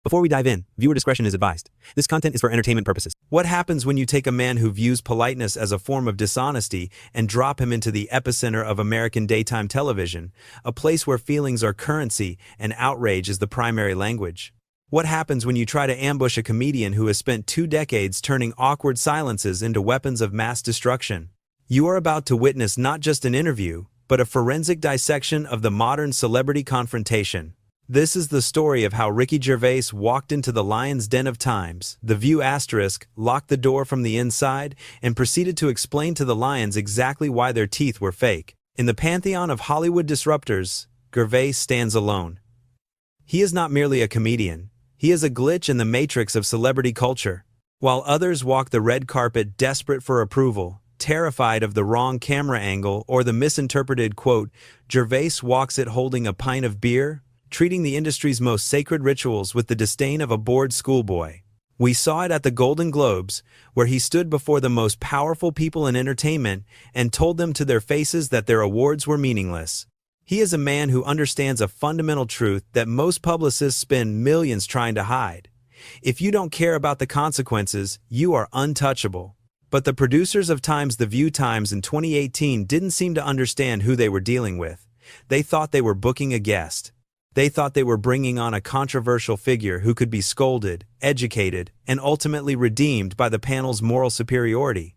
Before we dive in, viewer discretion is advised. This content is for entertainment purposes. What happens when you take a man who views politeness as a form of dishonesty and drop him into the epicenter of American daytime television, a place where feelings are currency and outrage is the primary language? What happens when you try to ambush a comedian who has spent 2 decades turning awkward silences into weapons of mass destruction? You are about to witness not just an interview, but a forensic dissection of the modern celebrity confrontation. This is the story of how Ricky Gervais walked into the lion's den of times, the View asterisk, locked the door from the inside, and proceeded to explain to the lions exactly why their teeth were fake. In the pantheon of Hollywood disruptors, Gervais stands alone. He is not merely a comedian. He is a glitch in the matrix of celebrity culture. While others walk the red carpet desperate for approval, terrified of the wrong camera angle or the misinterpreted quote, Gervais walks it holding a pint of beer, treating the industry's most sacred rituals with the disdain of a bored schoolboy. We saw it at the Golden Globes, where he stood before the most powerful people in entertainment and told them to their faces that their awards were meaningless. He is a man who understands a fundamental truth that most publicists spend millions trying to hide. If you don't care about the consequences, you are untouchable. But the producers of The View Times in 2018 didn't seem to understand who they were dealing with. They thought they were booking a guest. They thought they were bringing on a controversial figure who could be scolded, educated, and ultimately redeemed by the panel's moral superiority.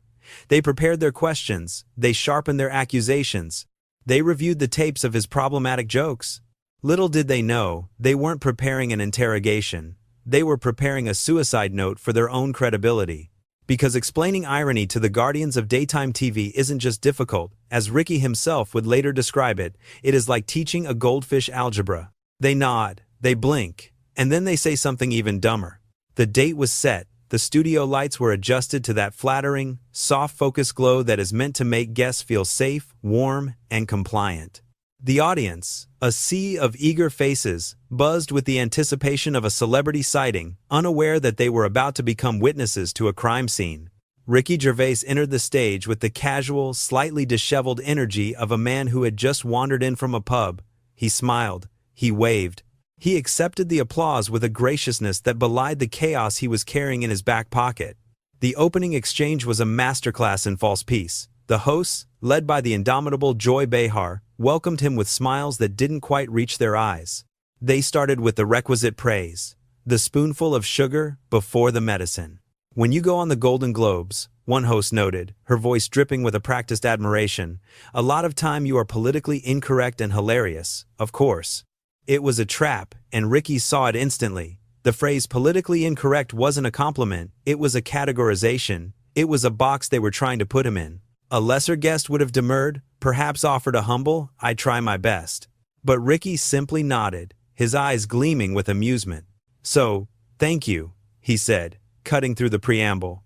They prepared their questions, they sharpened their accusations, they reviewed the tapes of his problematic jokes. Little did they know, they weren't preparing an interrogation. They were preparing a suicide note for their own credibility. Because explaining irony to the guardians of daytime TV isn't just difficult, as Ricky himself would later describe it, it is like teaching a goldfish algebra. They nod, they blink, and then they say something even dumber. The date was set, the studio lights were adjusted to that flattering, soft focus glow that is meant to make guests feel safe, warm, and compliant. The audience, a sea of eager faces, buzzed with the anticipation of a celebrity sighting, unaware that they were about to become witnesses to a crime scene. Ricky Gervais entered the stage with the casual, slightly disheveled energy of a man who had just wandered in from a pub. He smiled. He waved. He accepted the applause with a graciousness that belied the chaos he was carrying in his back pocket. The opening exchange was a masterclass in false peace. The hosts, led by the indomitable Joy Behar, welcomed him with smiles that didn't quite reach their eyes. They started with the requisite praise, the spoonful of sugar before the medicine. When you go on the Golden Globes, one host noted, her voice dripping with a practiced admiration, a lot of time you are politically incorrect and hilarious, of course. It was a trap, and Ricky saw it instantly. The phrase politically incorrect wasn't a compliment, it was a categorization. It was a box they were trying to put him in. A lesser guest would have demurred, perhaps offered a humble, "I try my best." But Ricky simply nodded, his eyes gleaming with amusement. "So, thank you," he said, cutting through the preamble.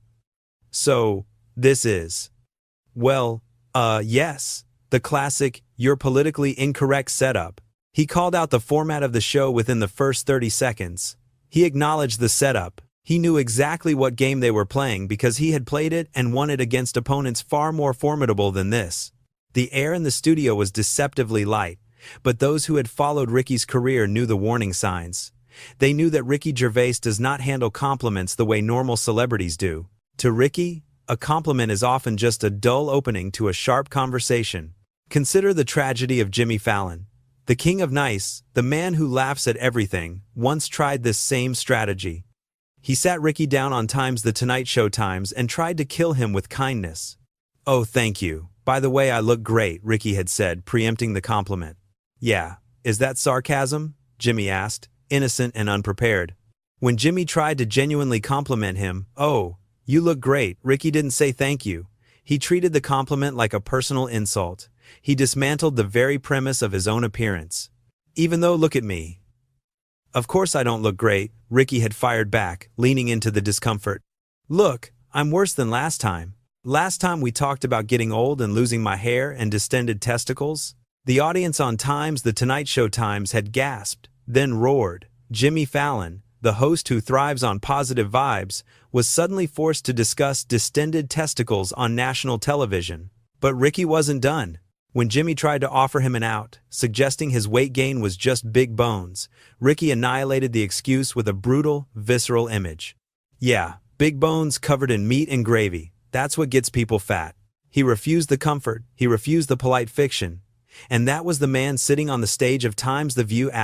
"So, this is..." "Well, yes." The classic, "you're politically incorrect" setup. He called out the format of the show within the first 30 seconds. He acknowledged the setup. He knew exactly what game they were playing because he had played it and won it against opponents far more formidable than this. The air in the studio was deceptively light, but those who had followed Ricky's career knew the warning signs. They knew that Ricky Gervais does not handle compliments the way normal celebrities do. To Ricky, a compliment is often just a dull opening to a sharp conversation. Consider the tragedy of Jimmy Fallon. The king of nice, the man who laughs at everything, once tried this same strategy. He sat Ricky down on The Tonight Show Times and tried to kill him with kindness. "Oh, thank you. By the way, I look great," Ricky had said, preempting the compliment. "Yeah, is that sarcasm?" Jimmy asked, innocent and unprepared. When Jimmy tried to genuinely compliment him, "Oh, you look great," Ricky didn't say thank you. He treated the compliment like a personal insult. He dismantled the very premise of his own appearance. "Even though, look at me." "Of course I don't look great," Ricky had fired back, leaning into the discomfort. "Look, I'm worse than last time. Last time we talked about getting old and losing my hair and distended testicles." The audience on The Tonight Show Times had gasped, then roared. Jimmy Fallon, the host who thrives on positive vibes, was suddenly forced to discuss distended testicles on national television. But Ricky wasn't done. When Jimmy tried to offer him an out, suggesting his weight gain was just big bones, Ricky annihilated the excuse with a brutal, visceral image. Yeah, big bones covered in meat and gravy. That's what gets people fat. He refused the comfort, he refused the polite fiction. And that was the man sitting on the stage of Time's The View *.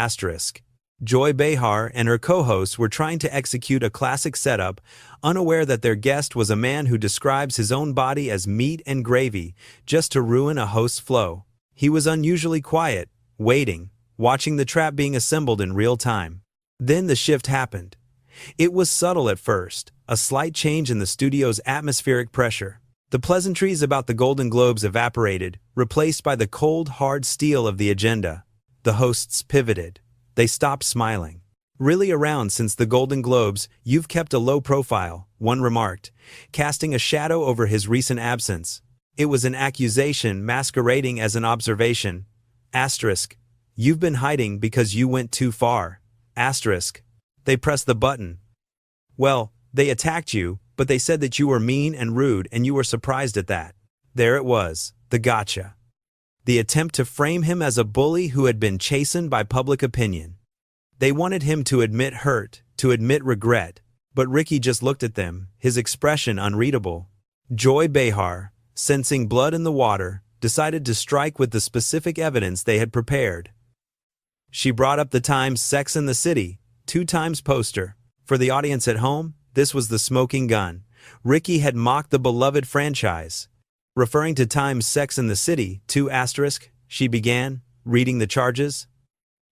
Joy Behar and her co-hosts were trying to execute a classic setup, unaware that their guest was a man who describes his own body as meat and gravy, just to ruin a host's flow. He was unusually quiet, waiting, watching the trap being assembled in real time. Then the shift happened. It was subtle at first, a slight change in the studio's atmospheric pressure. The pleasantries about the Golden Globes evaporated, replaced by the cold, hard steel of the agenda. The hosts pivoted. They stopped smiling. Really around since the Golden Globes, you've kept a low profile, one remarked, casting a shadow over his recent absence. It was an accusation masquerading as an observation. Asterisk. You've been hiding because you went too far. Asterisk. They pressed the button. Well, they attacked you, but they said that you were mean and rude and you were surprised at that. There it was, the gotcha. The attempt to frame him as a bully who had been chastened by public opinion. They wanted him to admit hurt, to admit regret, but Ricky just looked at them, his expression unreadable. Joy Behar, sensing blood in the water, decided to strike with the specific evidence they had prepared. She brought up the Times Sex and the City, 2 times poster. For the audience at home, this was the smoking gun. Ricky had mocked the beloved franchise. Referring to Time's Sex and the City, 2 asterisk, she began, reading the charges.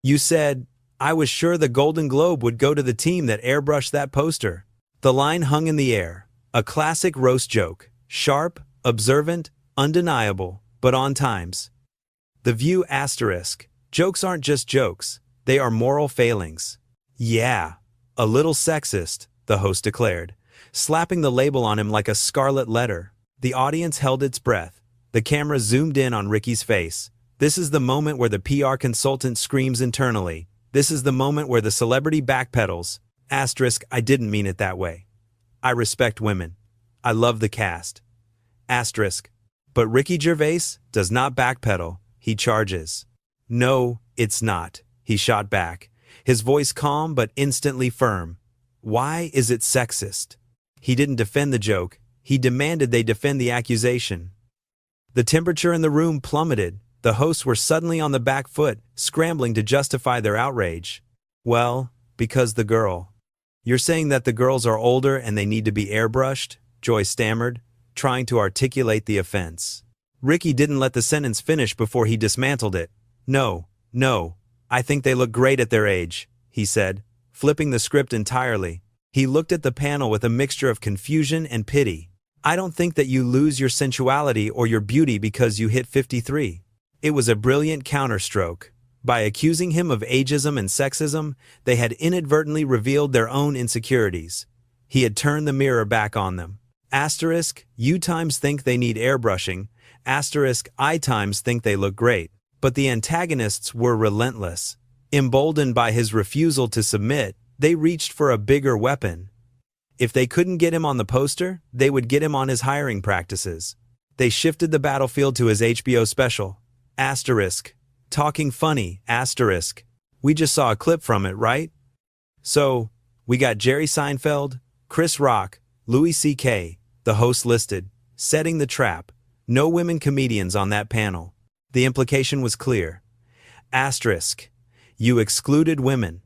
You said, I was sure the Golden Globe would go to the team that airbrushed that poster. The line hung in the air, a classic roast joke, sharp, observant, undeniable, but on Times. The View asterisk, jokes aren't just jokes, they are moral failings. Yeah, a little sexist, the host declared, slapping the label on him like a scarlet letter. The audience held its breath. The camera zoomed in on Ricky's face. This is the moment where the PR consultant screams internally. This is the moment where the celebrity backpedals. Asterisk, I didn't mean it that way. I respect women. I love the cast. Asterisk. But Ricky Gervais does not backpedal. He charges. No, it's not, he shot back, his voice calm but instantly firm. Why is it sexist? He didn't defend the joke. He demanded they defend the accusation. The temperature in the room plummeted. The hosts were suddenly on the back foot, scrambling to justify their outrage. Well, because the girl. You're saying that the girls are older and they need to be airbrushed? Joy stammered, trying to articulate the offense. Ricky didn't let the sentence finish before he dismantled it. No, I think they look great at their age, he said, flipping the script entirely. He looked at the panel with a mixture of confusion and pity. I don't think that you lose your sensuality or your beauty because you hit 53. It was a brilliant counterstroke. By accusing him of ageism and sexism, they had inadvertently revealed their own insecurities. He had turned the mirror back on them. Asterisk, you times think they need airbrushing. Asterisk, I times think they look great. But the antagonists were relentless. Emboldened by his refusal to submit, they reached for a bigger weapon. If they couldn't get him on the poster, they would get him on his hiring practices. They shifted the battlefield to his HBO special. Asterisk. Talking funny. Asterisk. We just saw a clip from it, right? So, we got Jerry Seinfeld, Chris Rock, Louis C.K., the host listed, setting the trap. No women comedians on that panel. The implication was clear. Asterisk. You excluded women.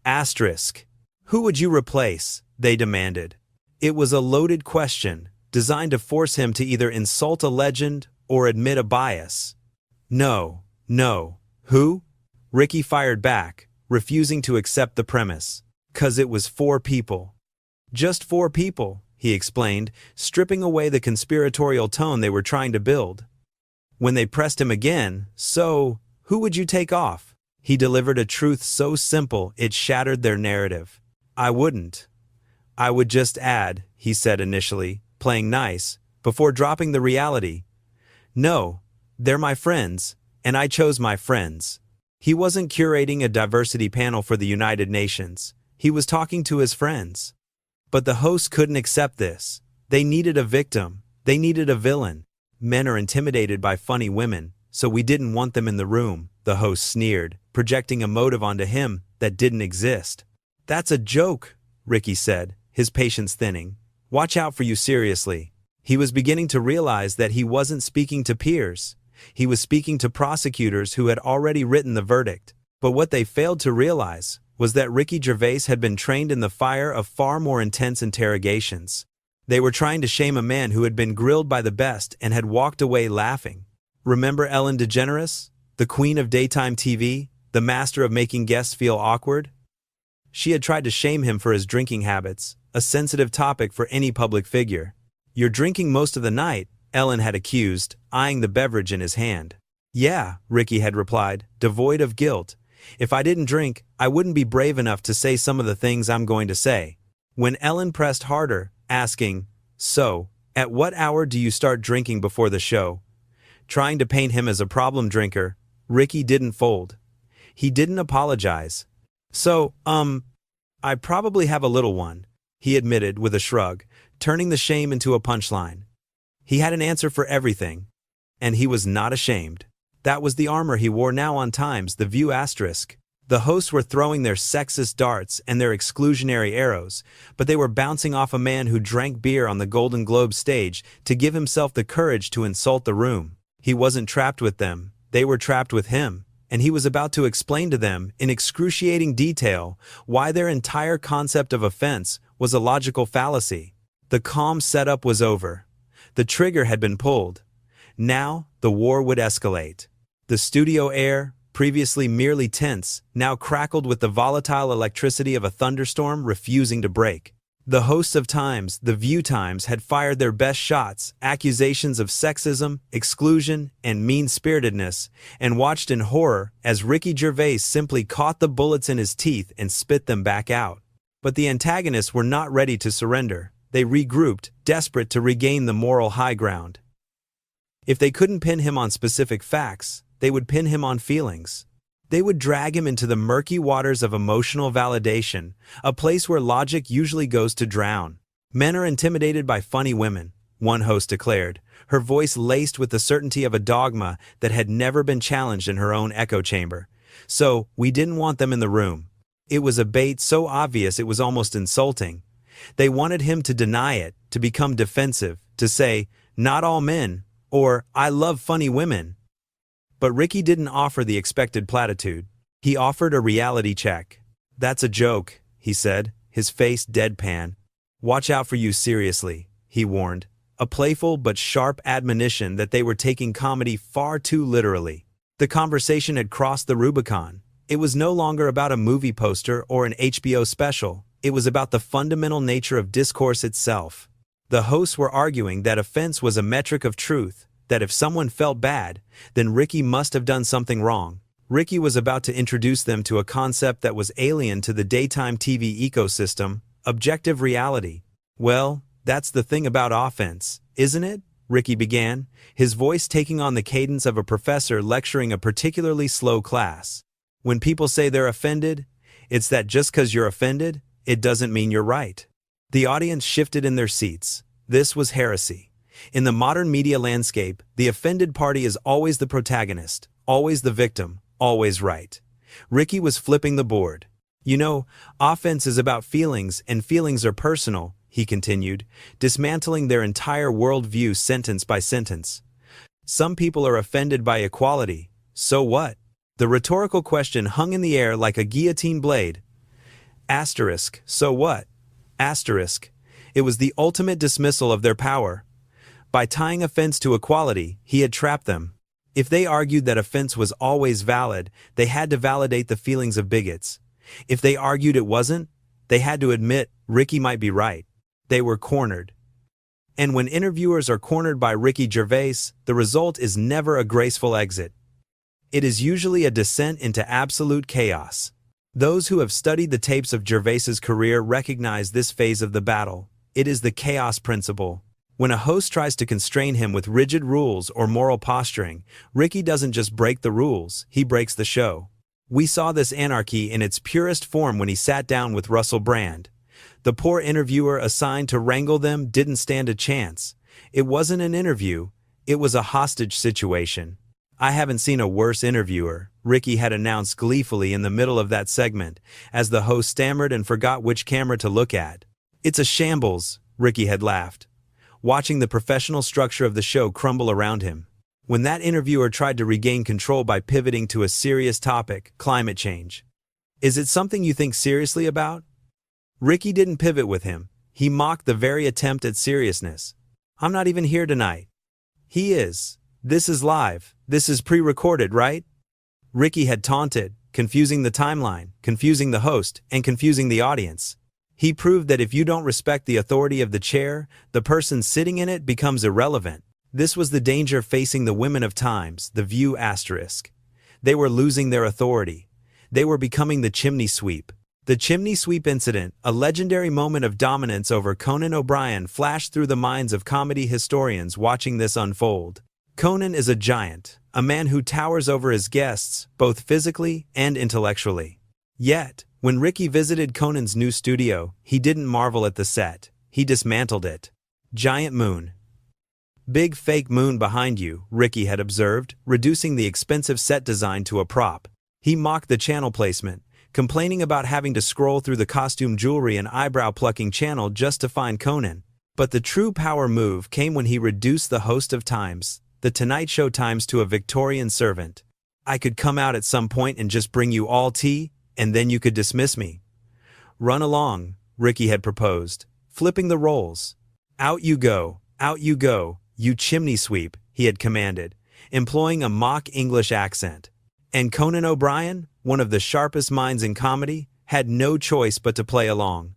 Asterisk. Who would you replace? They demanded. It was a loaded question, designed to force him to either insult a legend or admit a bias. No. Who? Ricky fired back, refusing to accept the premise. 'Cause it was 4 people. Just 4 people, he explained, stripping away the conspiratorial tone they were trying to build. When they pressed him again, so, who would you take off? He delivered a truth so simple it shattered their narrative. I wouldn't. I would just add, he said initially, playing nice, before dropping the reality. No, they're my friends, and I chose my friends. He wasn't curating a diversity panel for the United Nations. He was talking to his friends. But the hosts couldn't accept this. They needed a victim. They needed a villain. Men are intimidated by funny women, so we didn't want them in the room, the host sneered, projecting a motive onto him that didn't exist. That's a joke, Ricky said, his patience thinning. Watch out for you seriously. He was beginning to realize that he wasn't speaking to peers. He was speaking to prosecutors who had already written the verdict. But what they failed to realize was that Ricky Gervais had been trained in the fire of far more intense interrogations. They were trying to shame a man who had been grilled by the best and had walked away laughing. Remember Ellen DeGeneres, the queen of daytime TV, the master of making guests feel awkward? She had tried to shame him for his drinking habits, a sensitive topic for any public figure. "You're drinking most of the night," Ellen had accused, eyeing the beverage in his hand. "Yeah," Ricky had replied, devoid of guilt. "If I didn't drink, I wouldn't be brave enough to say some of the things I'm going to say." When Ellen pressed harder, asking, "So, at what hour do you start drinking before the show?" Trying to paint him as a problem drinker, Ricky didn't fold. He didn't apologize. "So, I probably have a little one," he admitted with a shrug, turning the shame into a punchline. He had an answer for everything, and he was not ashamed. That was the armor he wore now on Times, The View asterisk. The hosts were throwing their sexist darts and their exclusionary arrows, but they were bouncing off a man who drank beer on the Golden Globe stage to give himself the courage to insult the room. He wasn't trapped with them, they were trapped with him, and he was about to explain to them in excruciating detail why their entire concept of offense was a logical fallacy. The calm setup was over. The trigger had been pulled. Now, the war would escalate. The studio air, previously merely tense, now crackled with the volatile electricity of a thunderstorm refusing to break. The hosts of Times, The View Times, had fired their best shots, accusations of sexism, exclusion, and mean-spiritedness, and watched in horror as Ricky Gervais simply caught the bullets in his teeth and spit them back out. But the antagonists were not ready to surrender. They regrouped, desperate to regain the moral high ground. If they couldn't pin him on specific facts, they would pin him on feelings. They would drag him into the murky waters of emotional validation, a place where logic usually goes to drown. "Men are intimidated by funny women," one host declared, her voice laced with the certainty of a dogma that had never been challenged in her own echo chamber. "So, we didn't want them in the room." It was a bait so obvious it was almost insulting. They wanted him to deny it, to become defensive, to say, "Not all men," or "I love funny women." But Ricky didn't offer the expected platitude. He offered a reality check. "That's a joke," he said, his face deadpan. "Watch out for you seriously," he warned, a playful but sharp admonition that they were taking comedy far too literally. The conversation had crossed the Rubicon. It was no longer about a movie poster or an HBO special. It was about the fundamental nature of discourse itself. The hosts were arguing that offense was a metric of truth, that if someone felt bad, then Ricky must have done something wrong. Ricky was about to introduce them to a concept that was alien to the daytime TV ecosystem, objective reality. "Well, that's the thing about offense, isn't it?" Ricky began, his voice taking on the cadence of a professor lecturing a particularly slow class. "When people say they're offended, it's that just 'cause you're offended, it doesn't mean you're right." The audience shifted in their seats. This was heresy. In the modern media landscape, the offended party is always the protagonist, always the victim, always right. Ricky was flipping the board. "You know, offense is about feelings, and feelings are personal," he continued, dismantling their entire worldview sentence by sentence. "Some people are offended by equality. So what?" The rhetorical question hung in the air like a guillotine blade. Asterisk, so what? Asterisk. It was the ultimate dismissal of their power. By tying offense to equality, he had trapped them. If they argued that offense was always valid, they had to validate the feelings of bigots. If they argued it wasn't, they had to admit Ricky might be right. They were cornered. And when interviewers are cornered by Ricky Gervais, the result is never a graceful exit. It is usually a descent into absolute chaos. Those who have studied the tapes of Gervais's career recognize this phase of the battle. It is the chaos principle. When a host tries to constrain him with rigid rules or moral posturing, Ricky doesn't just break the rules, he breaks the show. We saw this anarchy in its purest form when he sat down with Russell Brand. The poor interviewer assigned to wrangle them didn't stand a chance. It wasn't an interview, it was a hostage situation. I haven't seen a worse interviewer, Ricky had announced gleefully in the middle of that segment, as the host stammered and forgot which camera to look at. It's a shambles, Ricky had laughed, watching the professional structure of the show crumble around him. When that interviewer tried to regain control by pivoting to a serious topic, climate change. Is it something you think seriously about? Ricky didn't pivot with him. He mocked the very attempt at seriousness. I'm not even here tonight. He is. This is live. This is pre-recorded, right? Ricky had taunted, confusing the timeline, confusing the host, and confusing the audience. He proved that if you don't respect the authority of the chair, the person sitting in it becomes irrelevant. This was the danger facing the women of Times, the View asterisk. They were losing their authority. They were becoming the chimney sweep. The chimney sweep incident, a legendary moment of dominance over Conan O'Brien, flashed through the minds of comedy historians watching this unfold. Conan is a giant, a man who towers over his guests, both physically and intellectually. Yet, when Ricky visited Conan's new studio, he didn't marvel at the set. He dismantled it. Giant moon. Big fake moon behind you, Ricky had observed, reducing the expensive set design to a prop. He mocked the channel placement, complaining about having to scroll through the costume jewelry and eyebrow-plucking channel just to find Conan. But the true power move came when he reduced the host of Times, the Tonight Show Times, to a Victorian servant. I could come out at some point and just bring you all tea, and then you could dismiss me. Run along, Ricky had proposed, flipping the roles. Out you go, you chimney sweep, he had commanded, employing a mock English accent. And Conan O'Brien, one of the sharpest minds in comedy, had no choice but to play along.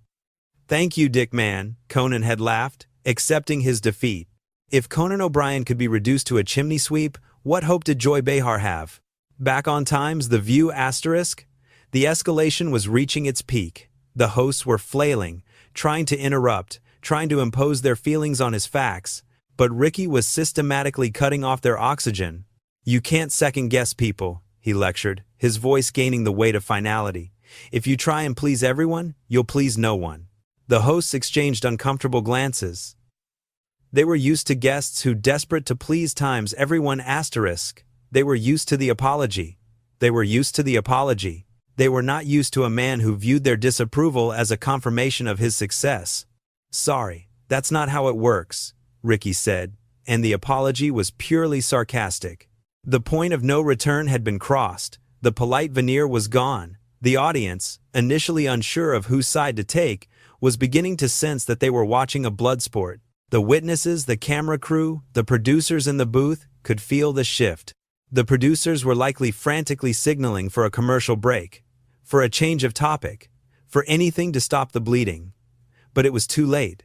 Thank you, Dick Man, Conan had laughed, accepting his defeat. If Conan O'Brien could be reduced to a chimney sweep, what hope did Joy Behar have? Back on Times, the View asterisk? The escalation was reaching its peak. The hosts were flailing, trying to interrupt, trying to impose their feelings on his facts, but Ricky was systematically cutting off their oxygen. You can't second-guess people, he lectured, his voice gaining the weight of finality. If you try and please everyone, you'll please no one. The hosts exchanged uncomfortable glances. They were used to guests who, desperate to please Times everyone asterisk. They were used to the apology. They were not used to a man who viewed their disapproval as a confirmation of his success. Sorry, that's not how it works, Ricky said, and the apology was purely sarcastic. The point of no return had been crossed. The polite veneer was gone. The audience, initially unsure of whose side to take, was beginning to sense that they were watching a blood sport. The witnesses, the camera crew, the producers in the booth could feel the shift. The producers were likely frantically signaling for a commercial break, for a change of topic, for anything to stop the bleeding. But it was too late.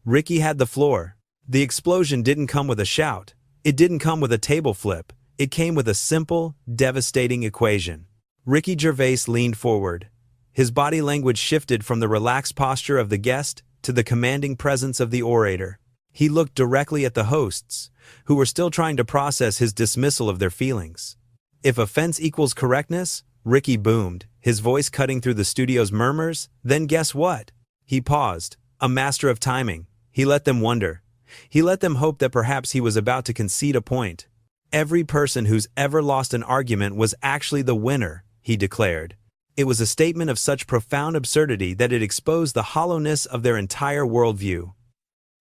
Ricky had the floor. The explosion didn't come with a shout. It didn't come with a table flip. It came with a simple, devastating equation. Ricky Gervais leaned forward. His body language shifted from the relaxed posture of the guest to the commanding presence of the orator. He looked directly at the hosts, who were still trying to process his dismissal of their feelings. If offense equals correctness, Ricky boomed, his voice cutting through the studio's murmurs, then guess what? He paused, a master of timing. He let them wonder. He let them hope that perhaps he was about to concede a point. Every person who's ever lost an argument was actually the winner, he declared. It was a statement of such profound absurdity that it exposed the hollowness of their entire worldview.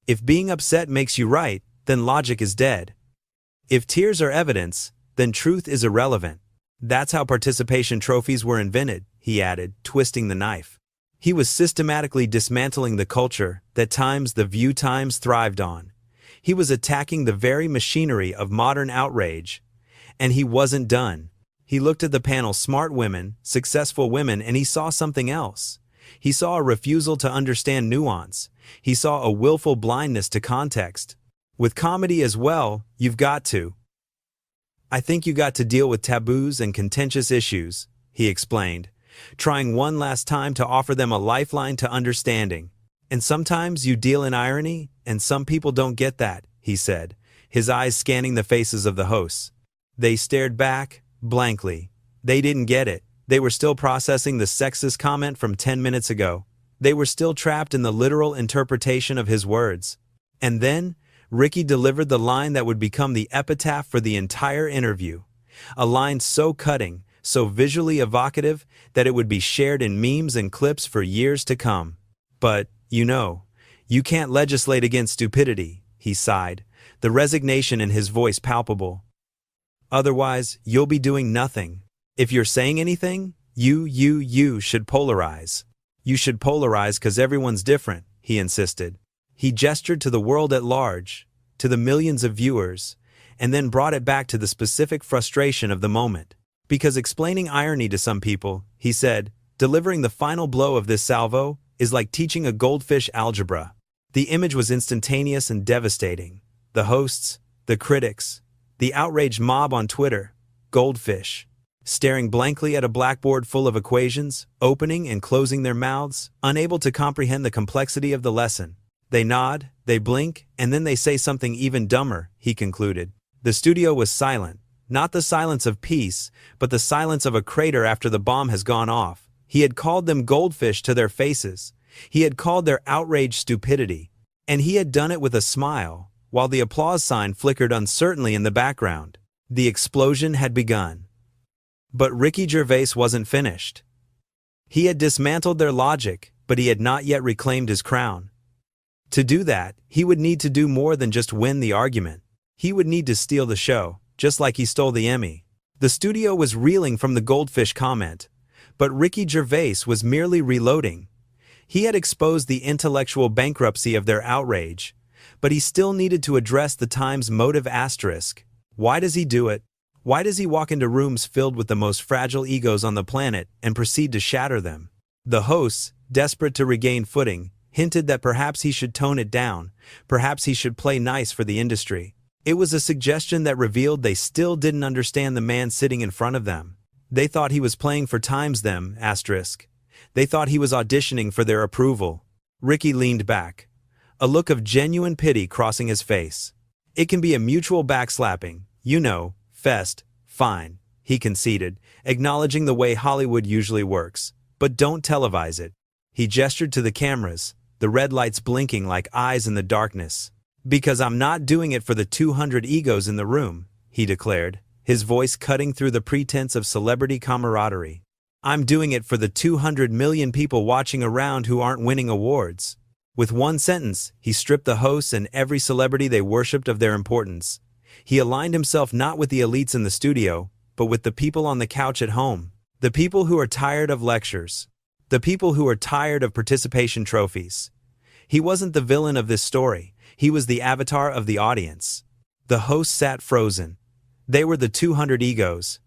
If being upset makes you right, then logic is dead. If tears are evidence, then truth is irrelevant. That's how participation trophies were invented, he added, twisting the knife. He was systematically dismantling the culture that Times, the View Times, thrived on. He was attacking the very machinery of modern outrage. And he wasn't done. He looked at the panel, smart women, successful women, and he saw something else. He saw a refusal to understand nuance. He saw a willful blindness to context. With comedy as well, I think you got to deal with taboos and contentious issues, he explained, trying one last time to offer them a lifeline to understanding. And sometimes you deal in irony, and some people don't get that, he said, his eyes scanning the faces of the hosts. They stared back, blankly. They didn't get it. They were still processing the sexist comment from 10 minutes ago. They were still trapped in the literal interpretation of his words. And then, Ricky delivered the line that would become the epitaph for the entire interview. A line so cutting, so visually evocative, that it would be shared in memes and clips for years to come. But, you can't legislate against stupidity, he sighed, the resignation in his voice palpable. Otherwise, you'll be doing nothing. If you're saying anything, you should polarize. You should polarize because everyone's different, he insisted. He gestured to the world at large, to the millions of viewers, and then brought it back to the specific frustration of the moment. Because explaining irony to some people, he said, delivering the final blow of this salvo is like teaching a goldfish algebra. The image was instantaneous and devastating. The hosts, the critics, the outraged mob on Twitter, goldfish, staring blankly at a blackboard full of equations, opening and closing their mouths, unable to comprehend the complexity of the lesson. They nod, they blink, and then they say something even dumber, he concluded. The studio was silent, not the silence of peace, but the silence of a crater after the bomb has gone off. He had called them goldfish to their faces. He had called their outrage stupidity. And he had done it with a smile, while the applause sign flickered uncertainly in the background. The explosion had begun. But Ricky Gervais wasn't finished. He had dismantled their logic, but he had not yet reclaimed his crown. To do that, he would need to do more than just win the argument. He would need to steal the show, just like he stole the Emmy. The studio was reeling from the goldfish comment, but Ricky Gervais was merely reloading. He had exposed the intellectual bankruptcy of their outrage, but he still needed to address the Times motive asterisk. Why does he do it? Why does he walk into rooms filled with the most fragile egos on the planet and proceed to shatter them? The hosts, desperate to regain footing, hinted that perhaps he should tone it down, perhaps he should play nice for the industry. It was a suggestion that revealed they still didn't understand the man sitting in front of them. They thought he was playing for Times them, asterisk. They thought he was auditioning for their approval. Ricky leaned back, a look of genuine pity crossing his face. It can be a mutual backslapping, fest, fine, he conceded, acknowledging the way Hollywood usually works. But don't televise it. He gestured to the cameras, the red lights blinking like eyes in the darkness. Because I'm not doing it for the 200 egos in the room, he declared, his voice cutting through the pretense of celebrity camaraderie. I'm doing it for the 200 million people watching around who aren't winning awards. With one sentence, he stripped the hosts and every celebrity they worshipped of their importance. He aligned himself not with the elites in the studio, but with the people on the couch at home. The people who are tired of lectures. The people who are tired of participation trophies. He wasn't the villain of this story. He was the avatar of the audience. The hosts sat frozen. They were the 200 egos.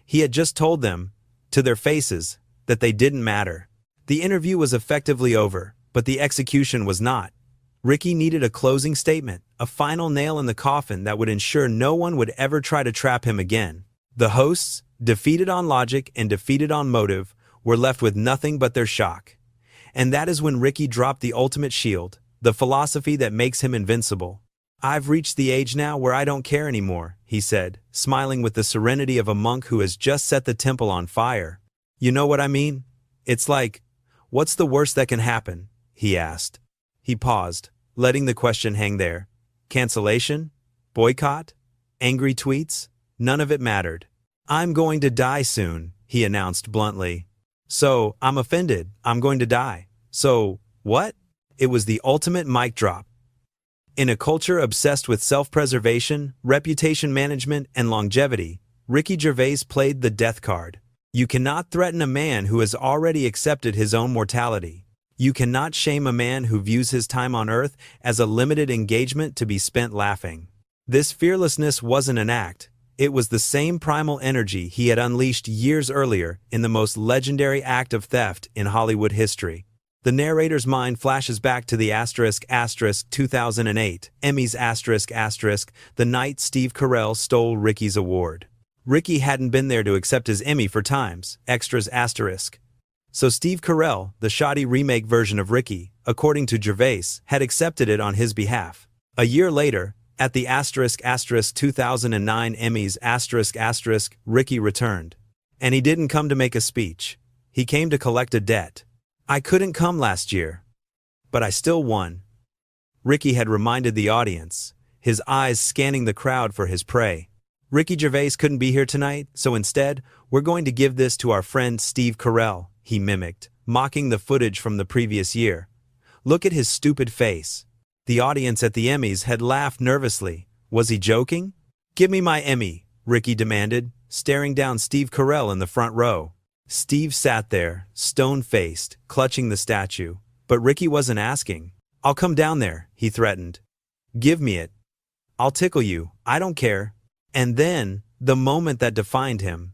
He had just told them, to their faces, that they didn't matter. The interview was effectively over, but the execution was not. Ricky needed a closing statement, a final nail in the coffin that would ensure no one would ever try to trap him again. The hosts, defeated on logic and defeated on motive, were left with nothing but their shock. And that is when Ricky dropped the ultimate shield, the philosophy that makes him invincible. I've reached the age now where I don't care anymore, he said, smiling with the serenity of a monk who has just set the temple on fire. You know what I mean? It's like, what's the worst that can happen? He asked. He paused, letting the question hang there. Cancellation? Boycott? Angry tweets? None of it mattered. I'm going to die soon, he announced bluntly. So, I'm offended. I'm going to die. So, what? It was the ultimate mic drop. In a culture obsessed with self-preservation, reputation management, and longevity, Ricky Gervais played the death card. You cannot threaten a man who has already accepted his own mortality. You cannot shame a man who views his time on Earth as a limited engagement to be spent laughing. This fearlessness wasn't an act. It was the same primal energy he had unleashed years earlier in the most legendary act of theft in Hollywood history. The narrator's mind flashes back to the **** 2008 Emmys ***, the night Steve Carell stole Ricky's award. Ricky hadn't been there to accept his Emmy for Times ***. So Steve Carell, the shoddy remake version of Ricky, according to Gervais, had accepted it on his behalf. A year later, at the *** 2009 Emmys ***, Ricky returned. And he didn't come to make a speech. He came to collect a debt. I couldn't come last year. But I still won. Ricky had reminded the audience, his eyes scanning the crowd for his prey. Ricky Gervais couldn't be here tonight, so instead, we're going to give this to our friend Steve Carell, he mimicked, mocking the footage from the previous year. Look at his stupid face. The audience at the Emmys had laughed nervously. Was he joking? Give me my Emmy, Ricky demanded, staring down Steve Carell in the front row. Steve sat there, stone-faced, clutching the statue, but Ricky wasn't asking. I'll come down there, he threatened. Give me it. I'll tickle you, I don't care. And then, the moment that defined him.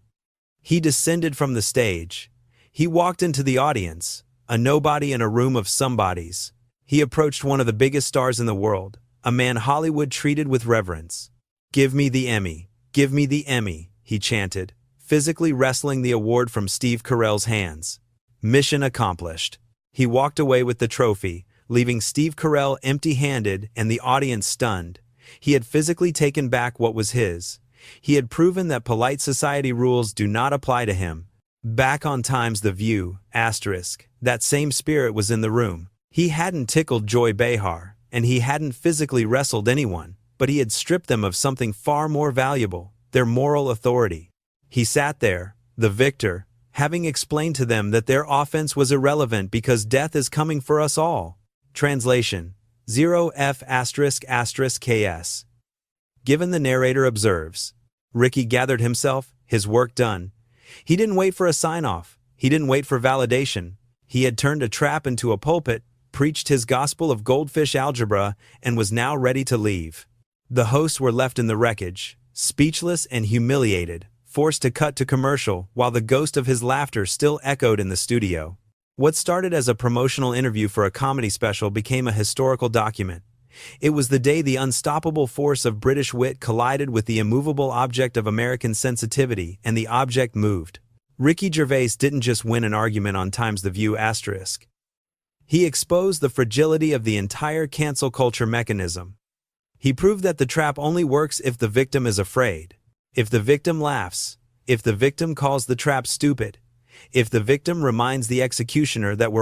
He descended from the stage. He walked into the audience, a nobody in a room of somebodies. He approached one of the biggest stars in the world, a man Hollywood treated with reverence. Give me the Emmy, give me the Emmy, he chanted, physically wresting the award from Steve Carell's hands. Mission accomplished. He walked away with the trophy, leaving Steve Carell empty-handed and the audience stunned. He had physically taken back what was his. He had proven that polite society rules do not apply to him. Back on Time's The View, that same spirit was in the room. He hadn't tickled Joy Behar, and he hadn't physically wrestled anyone, but he had stripped them of something far more valuable, their moral authority. He sat there, the victor, having explained to them that their offense was irrelevant because death is coming for us all. Translation: 0F****KS. Given the narrator observes. Ricky gathered himself, his work done. He didn't wait for a sign-off. He didn't wait for validation. He had turned a trap into a pulpit, preached his gospel of goldfish algebra, and was now ready to leave. The hosts were left in the wreckage, speechless and humiliated, forced to cut to commercial while the ghost of his laughter still echoed in the studio. What started as a promotional interview for a comedy special became a historical document. It was the day the unstoppable force of British wit collided with the immovable object of American sensitivity, and the object moved. Ricky Gervais didn't just win an argument on Time's The View*. He exposed the fragility of the entire cancel culture mechanism. He proved that the trap only works if the victim is afraid, if the victim laughs, if the victim calls the trap stupid, if the victim reminds the executioner that we're